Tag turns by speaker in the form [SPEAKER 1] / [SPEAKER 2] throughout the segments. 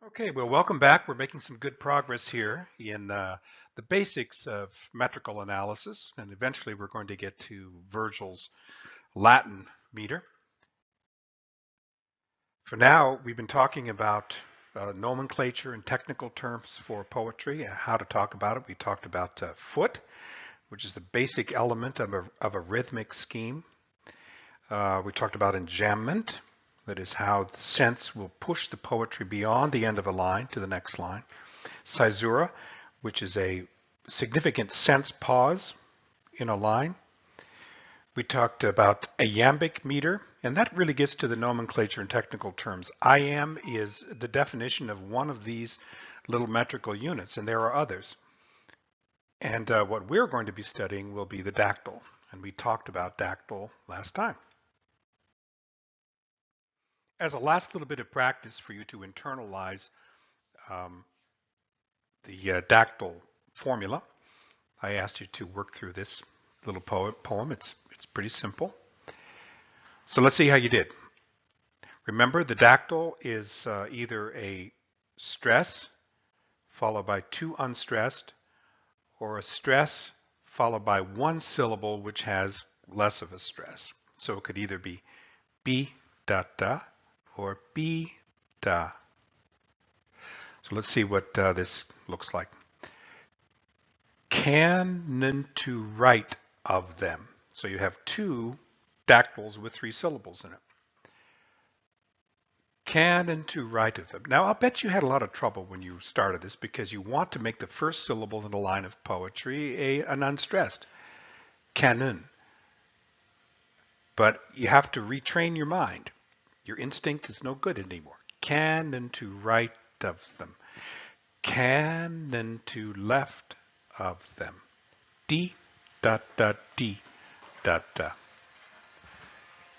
[SPEAKER 1] Okay, well, welcome back. We're making some good progress here in the basics of metrical analysis, and eventually we're going to get to Vergil's Latin meter. For now, we've been talking about nomenclature and technical terms for poetry, and how to talk about it. We talked about foot, which is the basic element of a rhythmic scheme. We talked about enjambment. That is how the sense will push the poetry beyond the end of a line to the next line. Caesura, which is a significant sense pause in a line. We talked about iambic meter, and that really gets to the nomenclature and technical terms. Iamb is the definition of one of these little metrical units, and there are others. And what we're going to be studying will be the dactyl, and we talked about dactyl last time. As a last little bit of practice for you to internalize the dactyl formula, I asked you to work through this little poem. It's pretty simple. So let's see how you did. Remember, the dactyl is either a stress followed by two unstressed, or a stress followed by one syllable which has less of a stress. So it could either be B da da or B da. So let's see what this looks like. Canon to right of them. So you have two dactyls with three syllables in it. Canon to right of them. Now I'll bet you had a lot of trouble when you started this because you want to make the first syllable in a line of poetry an unstressed. Canon. But you have to retrain your mind. Your instinct is no good anymore. Canon to right of them. Canon to left of them. D da da D da da.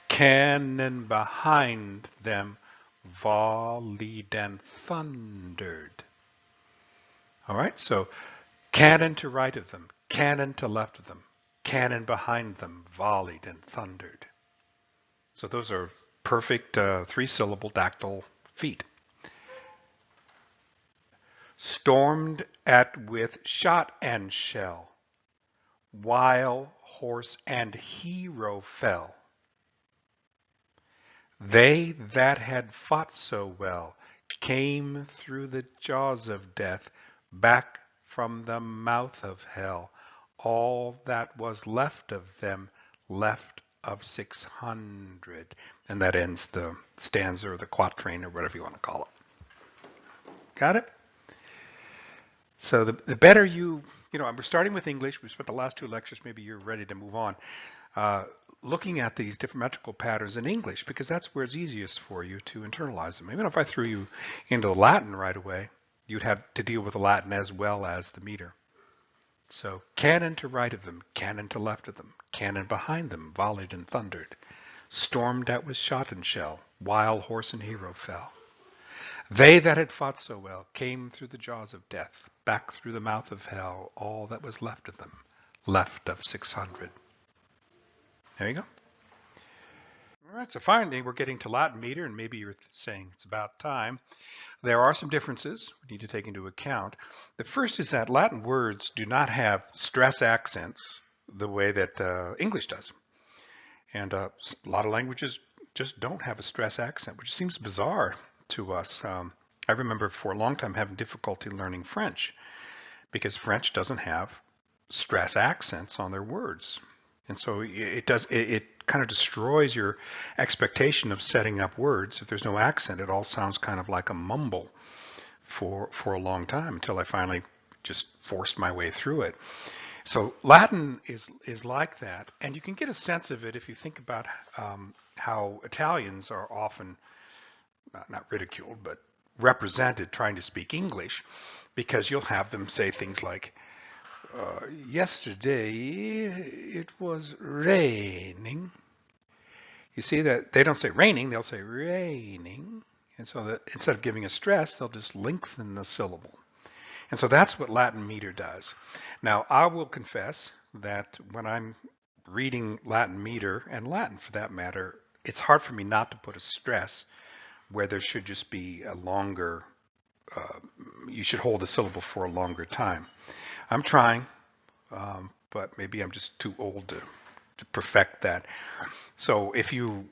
[SPEAKER 1] Cannon behind them volleyed and thundered. All right, so cannon to right of them, cannon to left of them, cannon behind them volleyed and thundered. So those are perfect three-syllable dactyl feet. Stormed at with shot and shell, while horse and hero fell. They that had fought so well came through the jaws of death, back from the mouth of hell. All that was left of them, left of 600. And that ends the stanza or the quatrain or whatever you want to call it. Got it? So the better we're starting with English. We spent the last two lectures, maybe you're ready to move on, looking at these different metrical patterns in English, because that's where it's easiest for you to internalize them. Even if I threw you into Latin right away, you'd have to deal with the Latin as well as the meter. So cannon to right of them, cannon to left of them, cannon behind them volleyed and thundered, stormed at with shot and shell, while horse and hero fell. They that had fought so well came through the jaws of death, back through the mouth of hell, all that was left of them, left of 600. There you go. All right, so finally we're getting to Latin meter, and maybe you're saying it's about time. There are some differences we need to take into account. The first is that Latin words do not have stress accents the way that English does. And a lot of languages just don't have a stress accent, which seems bizarre to us. I remember for a long time having difficulty learning French because French doesn't have stress accents on their words. And so it kind of destroys your expectation of setting up words. If there's no accent, it all sounds kind of like a mumble for a long time until I finally just forced my way through it. So Latin is like that, and you can get a sense of it if you think about how Italians are often not ridiculed, but represented trying to speak English, because you'll have them say things like, yesterday it was raining. You see that they don't say raining, they'll say raining. And so that instead of giving a stress, they'll just lengthen the syllable. And so that's what Latin meter does. Now, I will confess that when I'm reading Latin meter, and Latin for that matter, it's hard for me not to put a stress where there should just be a longer you should hold the syllable for a longer time. I'm trying, but maybe I'm just too old to perfect that. So if you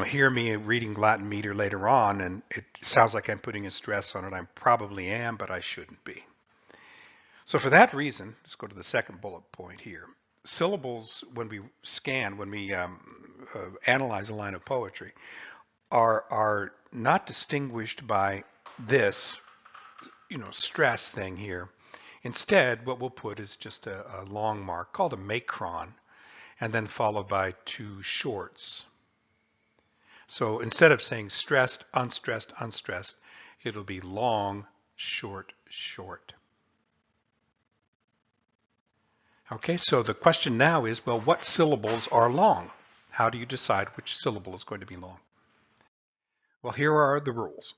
[SPEAKER 1] hear me reading Latin meter later on and it sounds like I'm putting a stress on it, I probably am, but I shouldn't be. So for that reason, let's go to the second bullet point here. Syllables, when we analyze a line of poetry, are not distinguished by this, stress thing here. Instead, what we'll put is just a long mark called a macron, and then followed by two shorts. So instead of saying stressed, unstressed, unstressed, it'll be long, short, short. Okay, so the question now is, well, what syllables are long? How do you decide which syllable is going to be long? Well, here are the rules.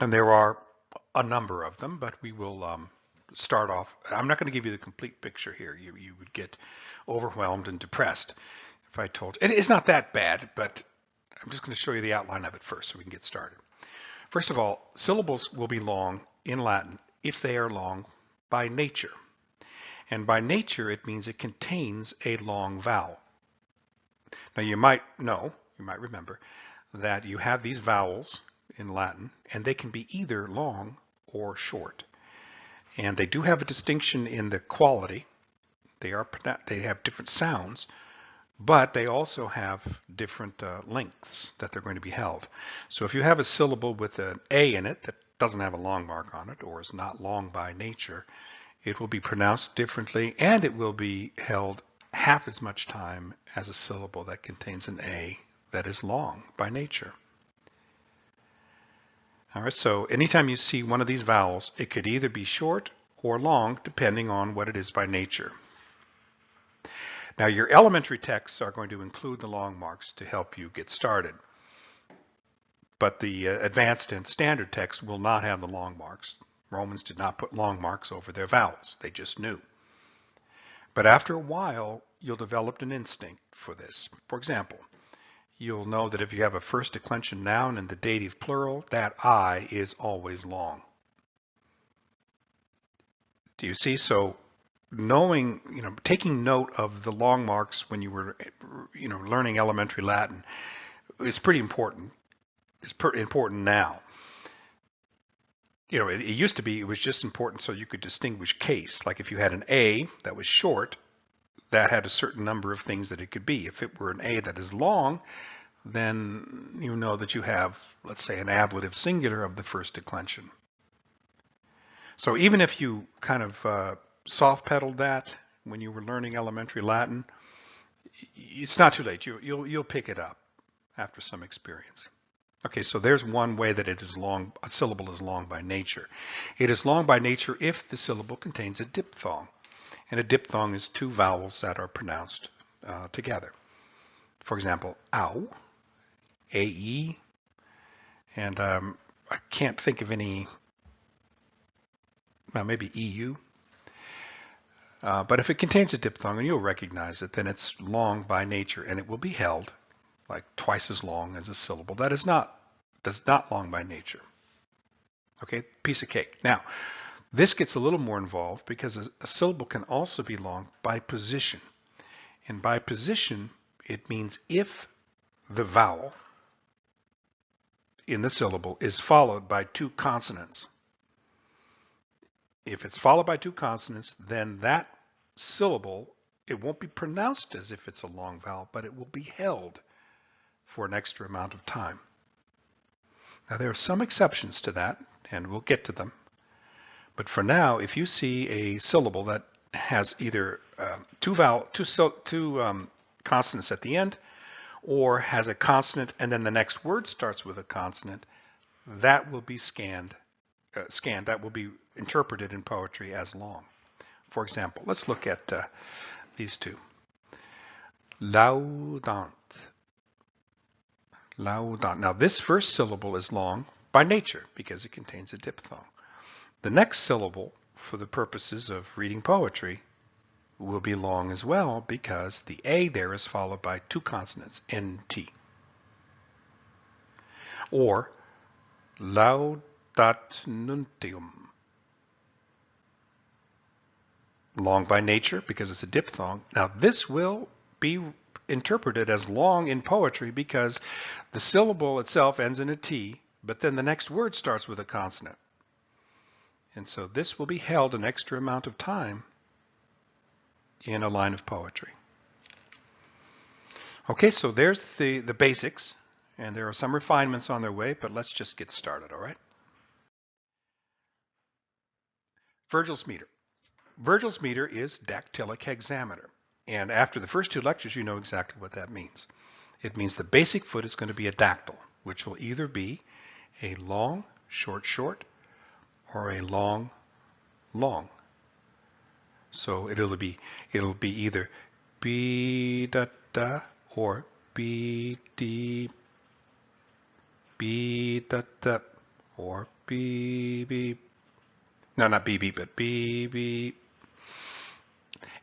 [SPEAKER 1] And there are a number of them, but we will start off. I'm not going to give you the complete picture here. You would get overwhelmed and depressed if I told you. It's not that bad, but I'm just going to show you the outline of it first so we can get started. First of all, syllables will be long in Latin if they are long by nature. And by nature, it means it contains a long vowel. Now you might remember that you have these vowels in Latin, and they can be either long or short. And they do have a distinction in the quality. They have different sounds, but they also have different lengths that they're going to be held. So if you have a syllable with an A in it that doesn't have a long mark on it, or is not long by nature, it will be pronounced differently, and it will be held half as much time as a syllable that contains an A that is long by nature. All right, so anytime you see one of these vowels, it could either be short or long, depending on what it is by nature. Now, your elementary texts are going to include the long marks to help you get started. But the advanced and standard texts will not have the long marks. Romans did not put long marks over their vowels. They just knew. But after a while, you'll develop an instinct for this. For example, you'll know that if you have a first declension noun in the dative plural, that I is always long. Do you see? So knowing, taking note of the long marks when you were, learning elementary Latin is pretty important. It's important now. It used to be, it was just important so you could distinguish case. Like if you had an A that was short, that had a certain number of things that it could be. If it were an A that is long, then you know that you have, let's say, an ablative singular of the first declension. So even if you kind of soft pedaled that when you were learning elementary Latin, it's not too late. You'll pick it up after some experience. Okay, so there's one way that it is long. A syllable is long by nature. It is long by nature if the syllable contains a diphthong. And a diphthong is two vowels that are pronounced together. For example, ow, A-E, and I can't think of any, well, maybe EU. But if it contains a diphthong, and you'll recognize it, then it's long by nature, and it will be held like twice as long as a syllable that does not long by nature. Okay, piece of cake. Now, this gets a little more involved because a syllable can also be long by position. And by position, it means if the vowel in the syllable is followed by two consonants. If it's followed by two consonants, then that syllable, it won't be pronounced as if it's a long vowel, but it will be held for an extra amount of time. Now, there are some exceptions to that, and we'll get to them. But for now, if you see a syllable that has either two consonants at the end, or has a consonant and then the next word starts with a consonant, that will be scanned. That will be interpreted in poetry as long. For example, let's look at these two. Laudant. Laudant. Now, this first syllable is long by nature because it contains a diphthong. The next syllable, for the purposes of reading poetry, will be long as well because the A there is followed by two consonants, N-T. Or laudandum. datnuntium. Long by nature because it's a diphthong. Now this will be interpreted as long in poetry because the syllable itself ends in a T, but then the next word starts with a consonant. And so this will be held an extra amount of time in a line of poetry. Okay, so there's the basics, and there are some refinements on their way, but let's just get started, all right? Vergil's meter. Vergil's meter is dactylic hexameter. And after the first two lectures, you know exactly what that means. It means the basic foot is going to be a dactyl, which will either be a long, short, short, or a long, long. So it'll be either B da da or B D B da da or B B. No, not B B, but B B.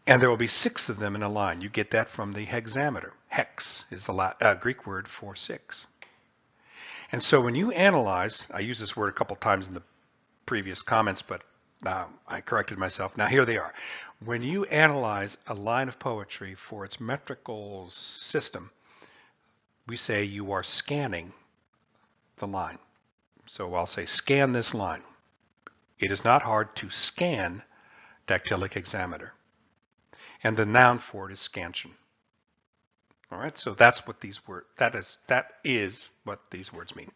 [SPEAKER 1] And there will be 6 of them in a line. You get that from the hexameter. Hex is the Greek word for 6. And so when you analyze, I used this word a couple times in the previous comments, but I corrected myself. Now here they are. When you analyze a line of poetry for its metrical system, we say you are scanning the line. So I'll say scan this line. It is not hard to scan dactylic hexameter. And the noun for it is scansion. All right, so that's what these words, that is what these words mean.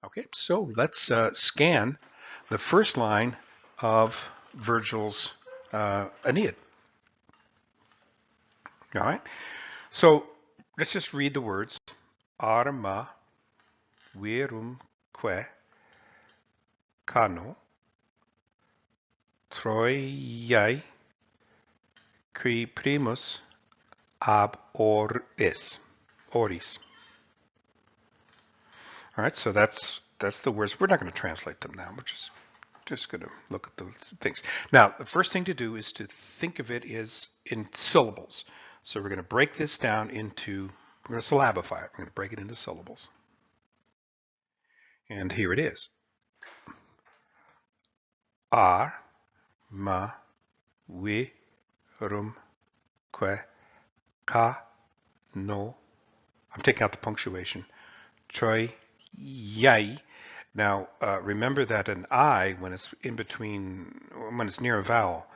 [SPEAKER 1] Okay, so let's scan the first line of Vergil's Aeneid. All right, so let's just read the words. Arma virumque cano Troiae qui primus ab oris. All right, so that's the words. We're not going to translate them now. We're just going to look at those things. Now, the first thing to do is to think of it as in syllables. So we're going to break this down into, we're going to syllabify it. We're going to break it into syllables. And here it is. Ar, ma, we, rum, que, ka, no. I'm taking out the punctuation. Troi, yai. Now, remember that an I, when it's in between, when it's near a vowel,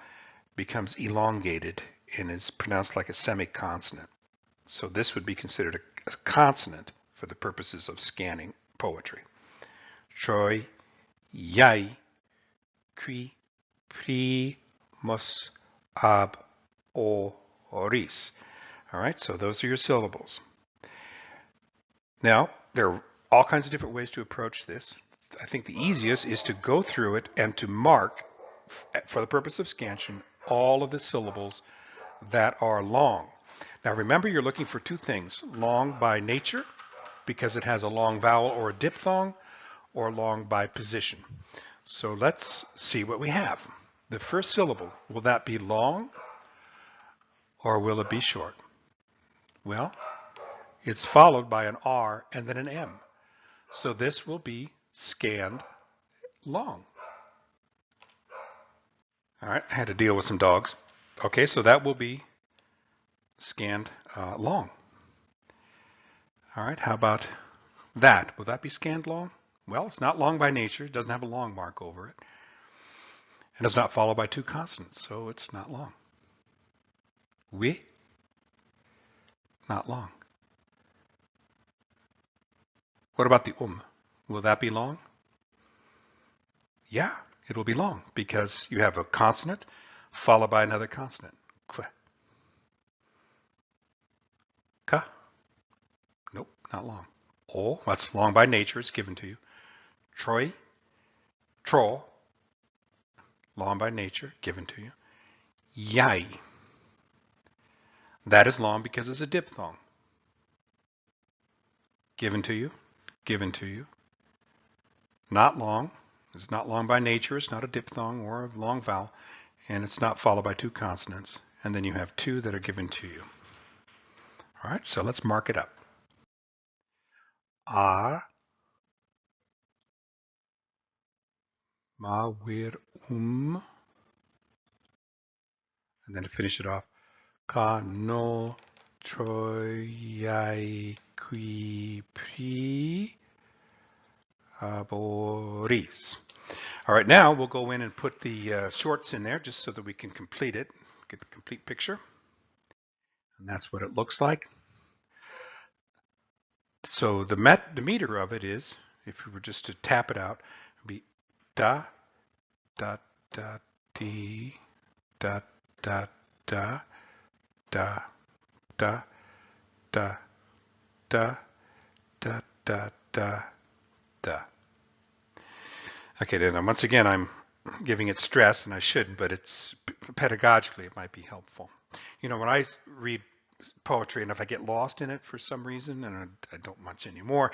[SPEAKER 1] becomes elongated and is pronounced like a semiconsonant. So this would be considered a consonant for the purposes of scanning poetry. Troi, yai, qui, primus, ab, oris. All right, so those are your syllables. Now, there are all kinds of different ways to approach this. I think the easiest is to go through it and to mark, for the purpose of scansion, all of the syllables that are long. Now remember, you're looking for 2 things. Long by nature, because it has a long vowel or a diphthong, or long by position. So let's see what we have. The first syllable, will that be long or will it be short? Well, it's followed by an R and then an M. So this will be scanned long. All right, I had to deal with some dogs. Okay, so that will be scanned long. All right, how about that? Will that be scanned long? Well, it's not long by nature. It doesn't have a long mark over it. And it's not followed by 2 consonants, so it's not long. Oui, not long. What about the Will that be long? Yeah, it will be long because you have a consonant followed by another consonant. Kwe. Ka? Nope, not long. O, that's long by nature, it's given to you. Troi, tro, long by nature, given to you. Yai, that is long because it's a diphthong. Given to you, given to you. Not long, it's not long by nature, it's not a diphthong or a long vowel, and it's not followed by 2 consonants. And then you have 2 that are given to you. All right, so let's mark it up. Ar, mawir and then to finish it off, ka no troiai qui pri aboris. All right, now we'll go in and put the shorts in there just so that we can complete it, get the complete picture. And that's what it looks like. So the meter of it is, if we were just to tap it out, it would be da, da, da, dee, da, da, da, da, da, da, da, da, da, da, da. Okay, then once again, I'm giving it stress, and I shouldn't, but it's pedagogically, it might be helpful. You know, when I read poetry, and if I get lost in it for some reason, and I don't much anymore,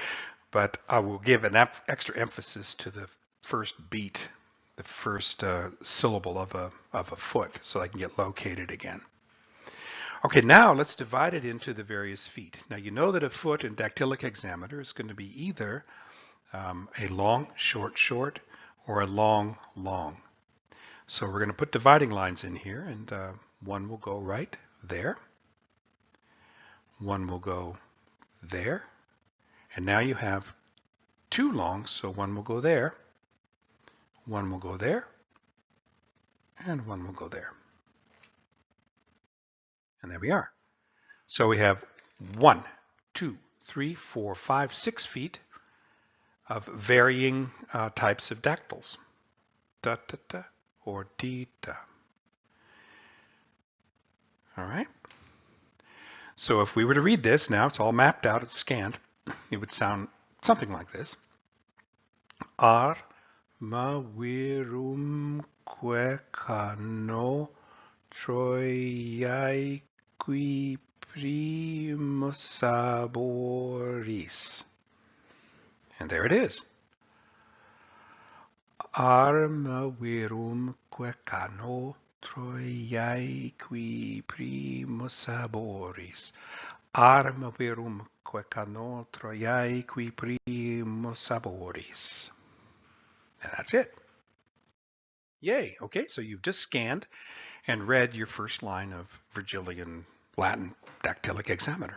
[SPEAKER 1] but I will give an extra emphasis to the first beat, the first syllable of a foot, so I can get located again. Okay, now let's divide it into the various feet. Now you know that a foot in dactylic hexameter is going to be either a long, short, short, or a long, long. So we're going to put dividing lines in here, and one will go right there. One will go there. And now you have two longs, so one will go there, one will go there, and one will go there. And there we are. So we have 1, 2, 3, 4, 5, 6 feet of varying types of dactyls. Da, da, da, or dee, da. All right. So if we were to read this, now it's all mapped out, it's scanned, it would sound something like this. Ar ma virum que cano troiai qui primus saboris. And there it is. Ar ma virum que cano troiai qui primus saboris. Arma verum quecano troiae qui primus saboris. And that's it. Yay. Okay, so you've just scanned and read your first line of Vergilian Latin dactylic hexameter.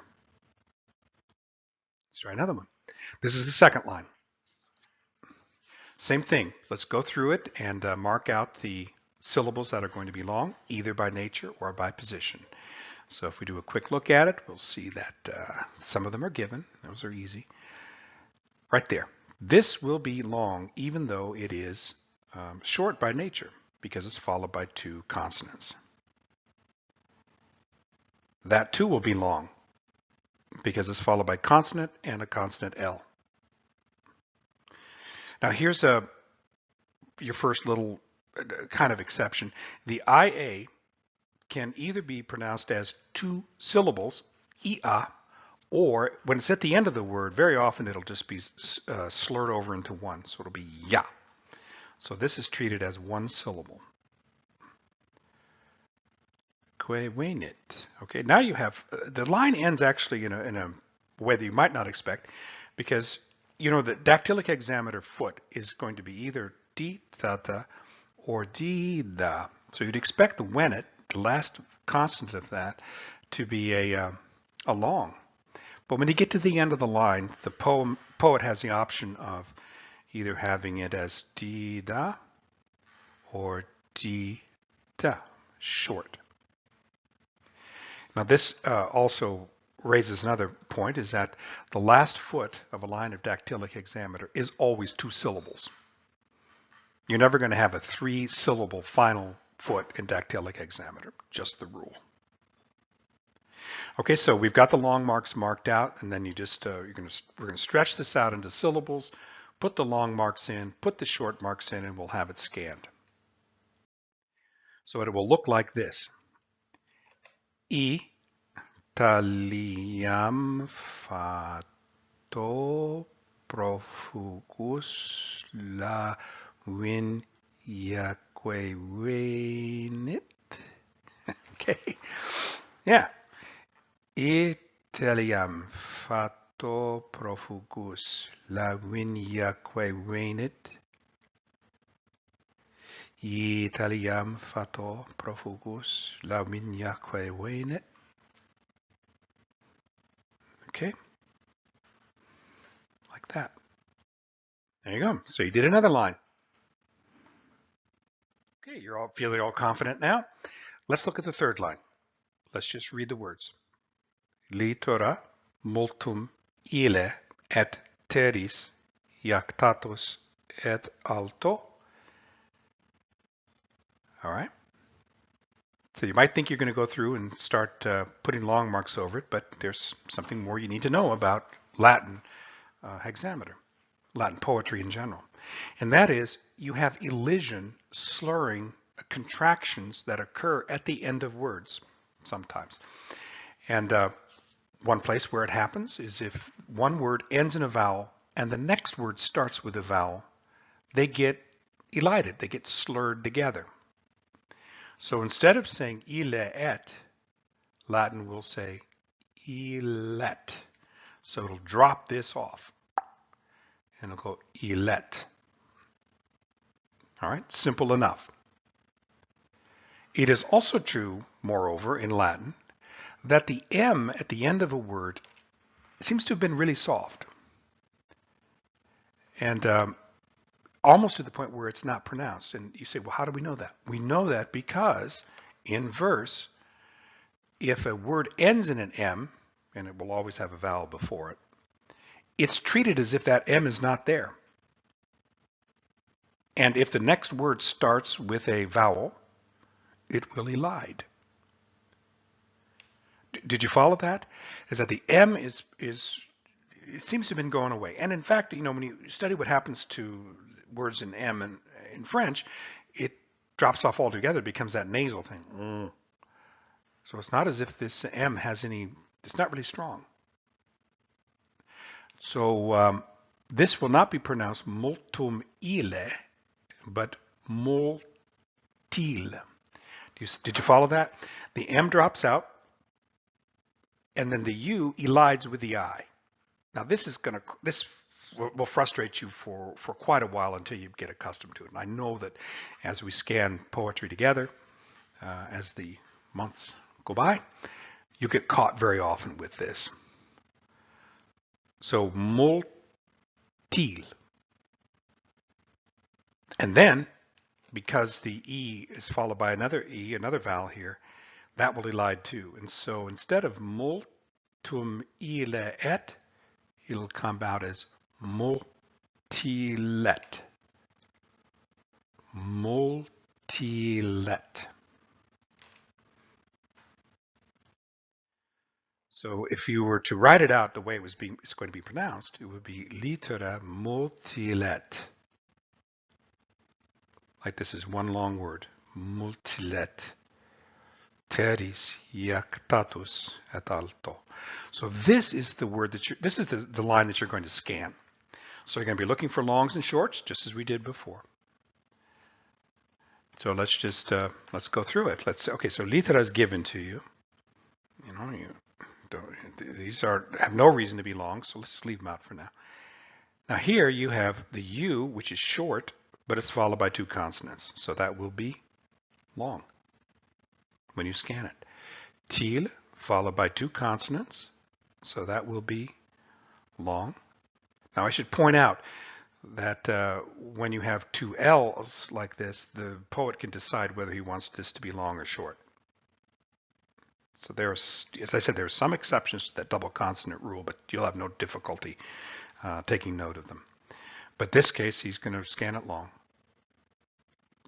[SPEAKER 1] Let's try another one. This is the second line. Same thing. Let's go through it and mark out the syllables that are going to be long, either by nature or by position. So if we do a quick look at it, we'll see that some of them are given. Those are easy. Right there. This will be long even though it is short by nature because it's followed by two consonants. That too will be long because it's followed by consonant and a consonant L. Now here's your first little kind of exception. The IA can either be pronounced as two syllables, ia, or when it's at the end of the word, very often it'll just be slurred over into one, so it'll be ya. So this is treated as one syllable. Quewenit. Okay, now you have, the line ends actually in a way that you might not expect, because you know the dactylic hexameter foot is going to be either di, tata, or di, da. So you'd expect the wenit, the last consonant of that, to be a long. But when you get to the end of the line, the poet has the option of either having it as di, da, or di, da, short. Now this also raises another point, is that the last foot of a line of dactylic hexameter is always two syllables. You're never going to have a three-syllable final foot in dactylic hexameter, just the rule. Okay, so we've got the long marks marked out, and then you just we're going to stretch this out into syllables, put the long marks in, put the short marks in, and we'll have it scanned. So it will look like this. Italiam fato profugus la win yaque venit. Okay, yeah. Italiam fato profugus la win yaque venit. Italiam fato profugus lauminiaque venet. Okay, like that. There you go. So you did another line. Okay, you're all feeling all confident now. Let's look at the third line. Let's just read the words. Litora multum ile et teris jactatus et alto. All right. So you might think you're going to go through and start putting long marks over it, but there's something more you need to know about Latin hexameter, Latin poetry in general. And that is you have elision, slurring, contractions that occur at the end of words sometimes. And one place where it happens is if one word ends in a vowel and the next word starts with a vowel, they get elided, they get slurred together. So instead of saying ile et, Latin will say ilet. So it'll drop this off and it'll go ilet. All right, simple enough. It is also true, moreover, in Latin, that the M at the end of a word seems to have been really soft. And almost to the point where it's not pronounced. And you say, well, how do we know that? We know that because in verse, if a word ends in an M, and it will always have a vowel before it, it's treated as if that M is not there. And if the next word starts with a vowel, it will elide. Did you follow that? Is that the M is it seems to have been going away. And in fact, you know, when you study what happens to words in M and in French, it drops off altogether, it becomes that nasal thing. So it's not as if this M has any, it's not really strong. So this will not be pronounced multum ile, but multil. Did you follow that? The M drops out, and then the U elides with the I. Now this will frustrate you for quite a while until you get accustomed to it. And I know that as we scan poetry together, as the months go by, you get caught very often with this. So multil. And then, because the E is followed by another E, another vowel here, that will elide too. And so instead of multum ile et, it'll come out as multilet. Multilet. So if you were to write it out the way it's going to be pronounced, it would be litera multilet. Like this is one long word, multilet. Teris jactatus et alto. So this is the word that this is the line that you're going to scan. So you're going to be looking for longs and shorts, just as we did before. So let's just let's go through it. Let's say, okay, so litera is given to you. You know, these have no reason to be long, so let's just leave them out for now. Now here you have the U, which is short, but it's followed by two consonants, so that will be long when you scan it. Til, followed by two consonants, so that will be long. Now I should point out that when you have two L's like this, the poet can decide whether he wants this to be long or short. So there's, as I said, there are some exceptions to that double consonant rule, but you'll have no difficulty taking note of them. But this case, he's going to scan it long.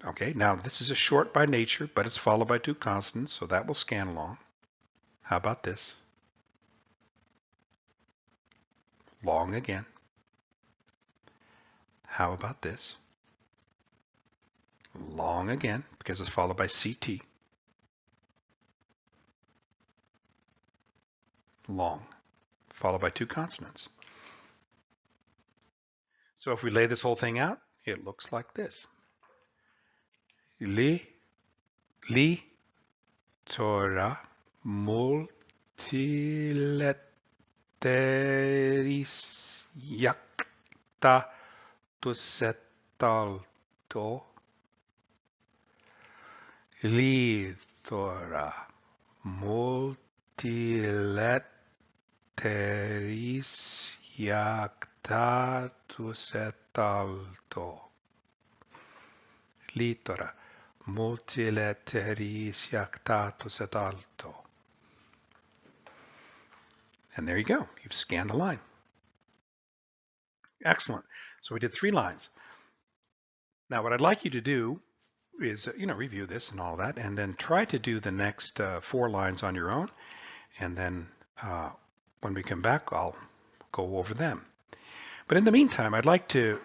[SPEAKER 1] Okay, now this is a short by nature, but it's followed by two consonants, so that will scan long. How about this? Long again. How about this? Long again, because it's followed by CT. Long, followed by two consonants. So if we lay this whole thing out, it looks like this. Tora multileteris jacta tusetalto Litora. Multileteris jactatus et alto. Litora. Multileteris jactatus et alto. And there you go. You've scanned the line. Excellent. So we did 3 lines. Now what I'd like you to do is, review this and all that, and then try to do the next 4 lines on your own. And then when we come back, I'll go over them. But in the meantime, I'd like to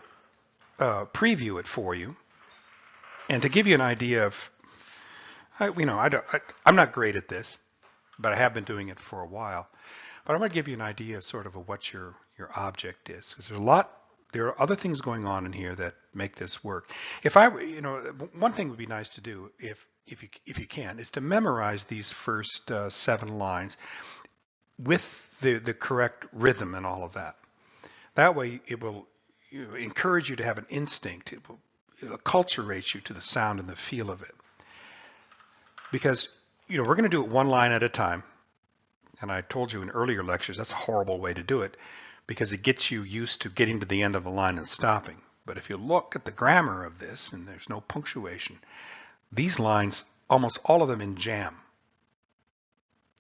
[SPEAKER 1] preview it for you and to give you an idea of, I'm not great at this, but I have been doing it for a while. But I'm going to give you an idea of sort of what your object is, because there are other things going on in here that make this work. If I, one thing would be nice to do, if you can, is to memorize these first 7 lines with the correct rhythm and all of that. That way, it will encourage you to have an instinct. It'll acculturate you to the sound and the feel of it. Because we're going to do it 1 line at a time. And I told you in earlier lectures that's a horrible way to do it, because it gets you used to getting to the end of a line and stopping. But if you look at the grammar of this, and there's no punctuation, these lines, almost all of them in jam.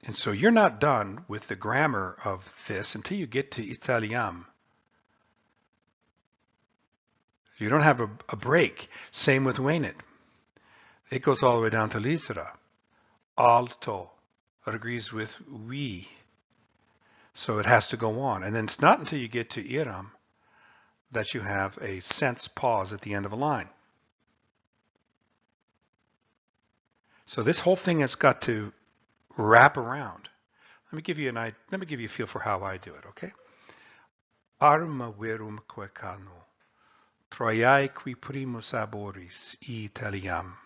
[SPEAKER 1] And so you're not done with the grammar of this until you get to Italiam. You don't have a break. Same with Wainit. It goes all the way down to Lisera. Alto agrees with we. So it has to go on. And then it's not until you get to Iram that you have a sense pause at the end of a line. So this whole thing has got to wrap around. Let me give you a feel for how I do it, okay? Arma verum quecano, Troiae qui primus aboris Italiam,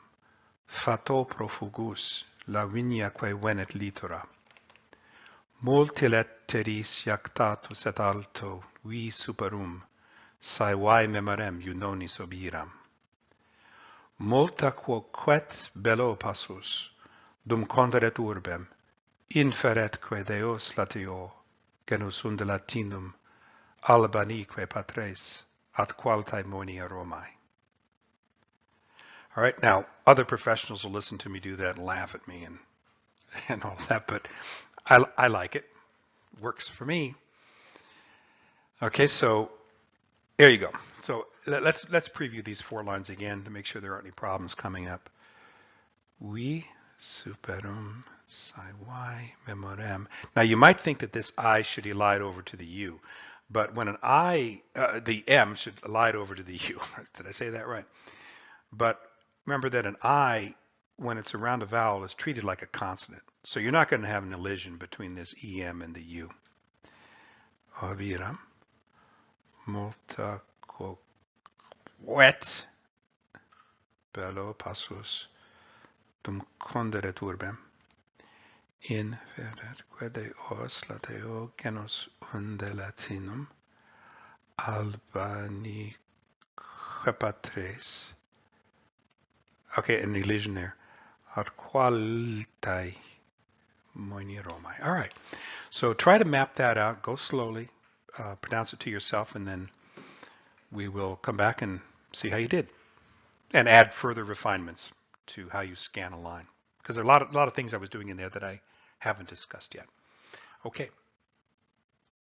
[SPEAKER 1] fato profugus, Lavinia venet litora. Multileteris jactatus et alto, vi superum, saevae memorem iunonis obiram. Multa quoquet bello passus, dum conderet urbem, inferetque Deos latio, genus unde Latinum, Albanique patres, at qualitae moenia Romae. All right, now other professionals will listen to me do that and laugh at me and all that, but I like it. Works for me. Okay, so there you go. So let's preview these 4 lines again to make sure there aren't any problems coming up. Vi superum saevae memorem. Now you might think that this I should elide over to the U, but when an I, the M should elide over to the U. Did I say that right? But remember that an I, when it's around a vowel, is treated like a consonant. So you're not going to have an elision between this EM and the U. Obiram, multa quoquet, bello passus, dum conderet urbem, inferetque Deos lateo genus unde Latinum, Albanique patres. Okay, an elision there. Ad qualitae moenia Romae. All right. So try to map that out. Go slowly. Pronounce it to yourself, and then we will come back and see how you did, and add further refinements to how you scan a line, because there are a lot of things I was doing in there that I haven't discussed yet. Okay.